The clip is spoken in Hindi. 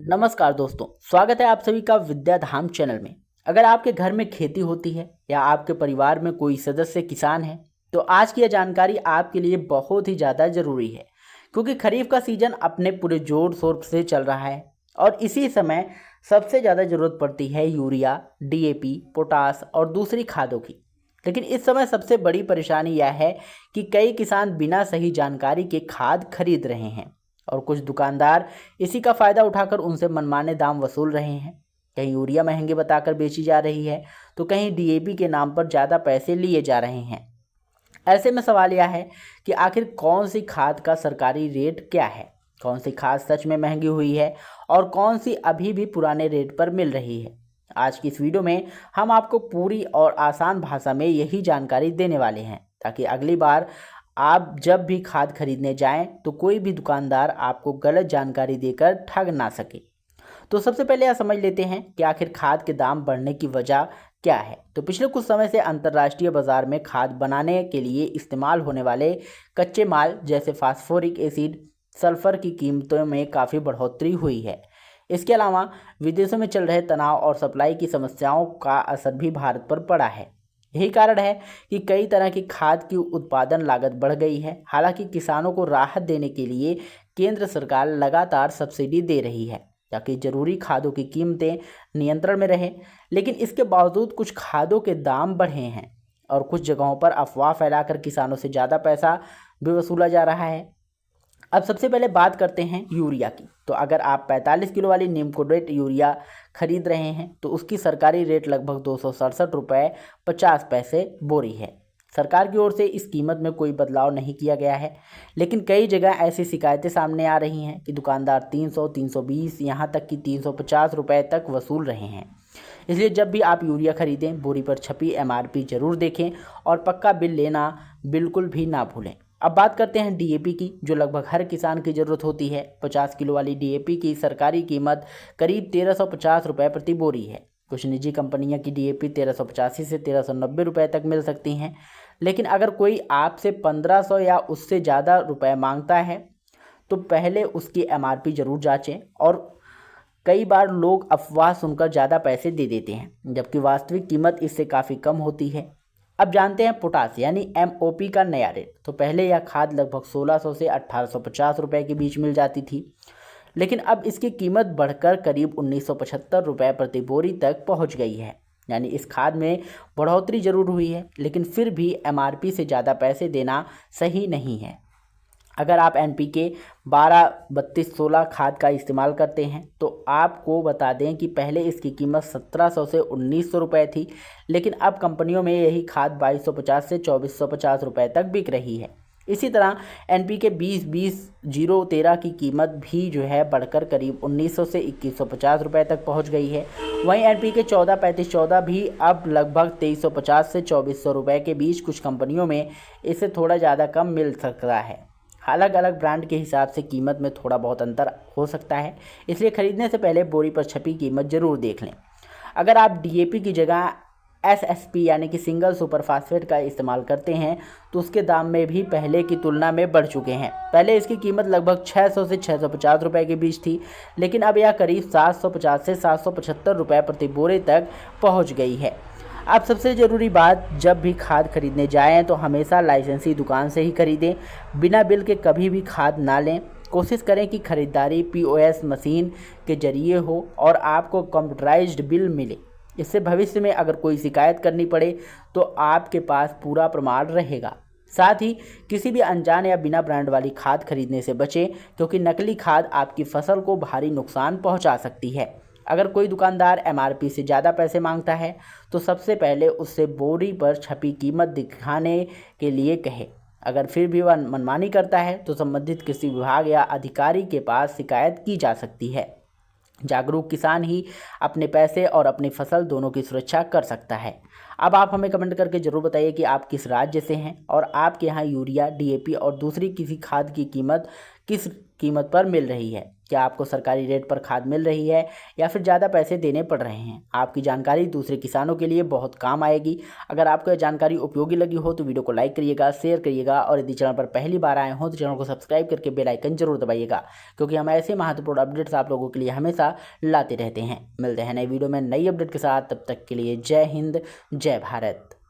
नमस्कार दोस्तों, स्वागत है आप सभी का विद्याधाम चैनल में। अगर आपके घर में खेती होती है या आपके परिवार में कोई सदस्य किसान है तो आज की यह जानकारी आपके लिए बहुत ही ज़्यादा ज़रूरी है, क्योंकि खरीफ का सीजन अपने पूरे जोर शोर से चल रहा है और इसी समय सबसे ज़्यादा ज़रूरत पड़ती है यूरिया, डीएपी, पोटास और दूसरी खादों की। लेकिन इस समय सबसे बड़ी परेशानी यह है कि कई किसान बिना सही जानकारी के खाद खरीद रहे हैं और कुछ दुकानदार इसी का फ़ायदा उठाकर उनसे मनमाने दाम वसूल रहे हैं। कहीं यूरिया महंगे बताकर बेची जा रही है तो कहीं डीएपी के नाम पर ज़्यादा पैसे लिए जा रहे हैं। ऐसे में सवाल यह है कि आखिर कौन सी खाद का सरकारी रेट क्या है, कौन सी खाद सच में महंगी हुई है और कौन सी अभी भी पुराने रेट पर मिल रही है। आज की इस वीडियो में हम आपको पूरी और आसान भाषा में यही जानकारी देने वाले हैं, ताकि अगली बार आप जब भी खाद खरीदने जाएं तो कोई भी दुकानदार आपको गलत जानकारी देकर ठग ना सके। तो सबसे पहले यह समझ लेते हैं कि आखिर खाद के दाम बढ़ने की वजह क्या है। तो पिछले कुछ समय से अंतर्राष्ट्रीय बाजार में खाद बनाने के लिए इस्तेमाल होने वाले कच्चे माल जैसे फास्फोरिक एसिड, सल्फर की कीमतों में काफ़ी बढ़ोतरी हुई है। इसके अलावा विदेशों में चल रहे तनाव और सप्लाई की समस्याओं का असर भी भारत पर पड़ा है। यही कारण है कि कई तरह की खाद की उत्पादन लागत बढ़ गई है। हालांकि किसानों को राहत देने के लिए केंद्र सरकार लगातार सब्सिडी दे रही है ताकि जरूरी खादों की कीमतें नियंत्रण में रहें, लेकिन इसके बावजूद कुछ खादों के दाम बढ़े हैं और कुछ जगहों पर अफवाह फैलाकर किसानों से ज़्यादा पैसा भी वसूला जा रहा है। अब सबसे पहले बात करते हैं यूरिया की। तो अगर आप 45 किलो वाली नीमकोडेट यूरिया खरीद रहे हैं तो उसकी सरकारी रेट लगभग 267 रुपये 50 पैसे बोरी है। सरकार की ओर से इस कीमत में कोई बदलाव नहीं किया गया है, लेकिन कई जगह ऐसी शिकायतें सामने आ रही हैं कि दुकानदार 300, 320, यहाँ तक कि 350 रुपये तक वसूल रहे हैं। इसलिए जब भी आप यूरिया खरीदें, बोरी पर छपी एमआरपी जरूर देखें और पक्का बिल लेना बिल्कुल भी ना भूलें। अब बात करते हैं डीएपी की, जो लगभग हर किसान की ज़रूरत होती है। 50 किलो वाली डीएपी की सरकारी कीमत करीब 1350 रुपये प्रति बोरी है। कुछ निजी कंपनियां की डीएपी 1385 से 1390 रुपये तक मिल सकती हैं, लेकिन अगर कोई आपसे 1500 या उससे ज़्यादा रुपए मांगता है तो पहले उसकी एमआरपी जरूर जांचें। और कई बार लोग अफवाह सुनकर ज़्यादा पैसे दे देते हैं, जबकि वास्तविक कीमत इससे काफ़ी कम होती है। अब जानते हैं पोटास यानी एमओपी का नया रेट। तो पहले यह खाद लगभग 1600 से 1850 रुपये के बीच मिल जाती थी, लेकिन अब इसकी कीमत बढ़कर करीब 1975 रुपये प्रति बोरी तक पहुंच गई है। यानी इस खाद में बढ़ोतरी जरूर हुई है, लेकिन फिर भी एमआरपी से ज़्यादा पैसे देना सही नहीं है। अगर आप एनपीके 12, 32, 16 खाद का इस्तेमाल करते हैं तो आपको बता दें कि पहले इसकी कीमत 1700 से 1900 रुपये थी, लेकिन अब कंपनियों में यही खाद 2250 से 2450 रुपये तक बिक रही है। इसी तरह एनपीके 20-20-0-13 की कीमत भी जो है बढ़कर करीब 1900 से 2150 रुपये तक पहुंच गई है। वहीं एनपीके 14-35-14 भी अब लगभग 2350 से 2400 रुपये के बीच कुछ कंपनियों में इससे थोड़ा ज़्यादा कम मिल सकता है। अलग अलग ब्रांड के हिसाब से कीमत में थोड़ा बहुत अंतर हो सकता है, इसलिए खरीदने से पहले बोरी पर छपी कीमत जरूर देख लें। अगर आप डीएपी की जगह एसएसपी यानी कि सिंगल सुपर फास्फेट का इस्तेमाल करते हैं तो उसके दाम में भी पहले की तुलना में बढ़ चुके हैं। पहले इसकी कीमत लगभग 600 से 650 रुपये के बीच थी, लेकिन अब यह करीब 750 से 775 रुपये प्रति बोरे तक पहुँच गई है। अब सबसे ज़रूरी बात, जब भी खाद खरीदने जाएं तो हमेशा लाइसेंसी दुकान से ही खरीदें। बिना बिल के कभी भी खाद ना लें। कोशिश करें कि खरीदारी पीओएस मशीन के जरिए हो और आपको कंप्यूटराइज्ड बिल मिले। इससे भविष्य में अगर कोई शिकायत करनी पड़े तो आपके पास पूरा प्रमाण रहेगा। साथ ही किसी भी अनजान या बिना ब्रांड वाली खाद खरीदने से बचें, क्योंकि नकली खाद आपकी फसल को भारी नुकसान पहुंचा सकती है। अगर कोई दुकानदार एमआरपी से ज़्यादा पैसे मांगता है तो सबसे पहले उससे बोरी पर छपी कीमत दिखाने के लिए कहे। अगर फिर भी वह मनमानी करता है तो संबंधित कृषि विभाग या अधिकारी के पास शिकायत की जा सकती है। जागरूक किसान ही अपने पैसे और अपनी फसल दोनों की सुरक्षा कर सकता है। अब आप हमें कमेंट करके ज़रूर बताइए कि आप किस राज्य से हैं और आपके यहाँ यूरिया, डीएपी और दूसरी किसी खाद की कीमत किस कीमत पर मिल रही है। क्या आपको सरकारी रेट पर खाद मिल रही है या फिर ज़्यादा पैसे देने पड़ रहे हैं। आपकी जानकारी दूसरे किसानों के लिए बहुत काम आएगी। अगर आपको यह जानकारी उपयोगी लगी हो तो वीडियो को लाइक करिएगा, शेयर करिएगा और यदि चैनल पर पहली बार आए हो तो चैनल को सब्सक्राइब करके बेल आइकन जरूर दबाइएगा, क्योंकि हम ऐसे महत्वपूर्ण अपडेट्स आप लोगों के लिए हमेशा लाते रहते हैं। मिलते हैं नई वीडियो में नई अपडेट के साथ, तब तक के लिए जय हिंद, जय भारत।